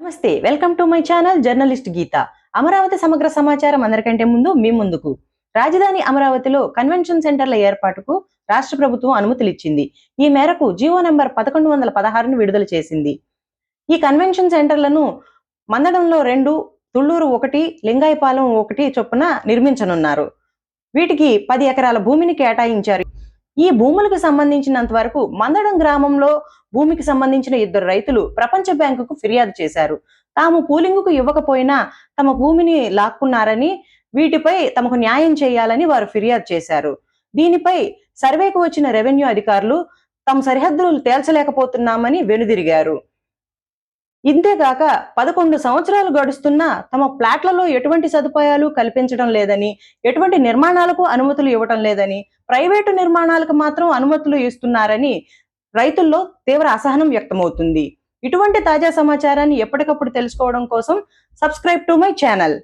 నమస్తే, welcome to my channel journalist Geetha. Amaravati సమగ్ర సమాచారం అందరికంటే ముందు మీ ముందుకు. రాజధాని అమరావతిలో కన్వెన్షన్ సెంటర్ల ఏర్పాటుకు రాష్ట్ర ప్రభుత్వం అనుమతులిచ్చింది. ఈ మేరకు జీవో నంబర్ 1116ను విడుదల చేసింది. ఈ కన్వెన్షన్ సెంటర్లను మందడంలో 2, తుళ్లూరు 1, లింగాయపాలెం 1 చొప్పున నిర్మించనున్నారు. వీటికి 10 ఎకరాల భూమిని కేటాయించారు. ఈ భూములకు సంబంధించినంత వరకు మందడం గ్రామంలో భూమికి సంబంధించిన 2 రైతులు ప్రపంచ బ్యాంకుకు ఫిర్యాదు చేశారు. తాము కూలింగుకు ఇవ్వకపోయినా తమ భూమిని లాక్కున్నారని, వీటిపై తమకు న్యాయం చేయాలని వారు ఫిర్యాదు చేశారు. దీనిపై సర్వేకు వచ్చిన రెవెన్యూ అధికారులు తమ సరిహద్దులు తేల్చలేకపోతున్నామని వెనుదిరిగారు. ఇంతేగాక 11 సంవత్సరాలు గడుస్తున్నా తమ ప్లాట్లలో ఎటువంటి సదుపాయాలు కల్పించడం లేదని, ఎటువంటి నిర్మాణాలకు అనుమతులు ఇవ్వటం లేదని, ప్రైవేటు నిర్మాణాలకు మాత్రం అనుమతులు ఇస్తున్నారని రైతుల్లో తీవ్ర అసహనం వ్యక్తమవుతుంది. ఇటువంటి తాజా సమాచారాన్ని ఎప్పటికప్పుడు తెలుసుకోవడం కోసం సబ్స్క్రైబ్ టు మై ఛానల్.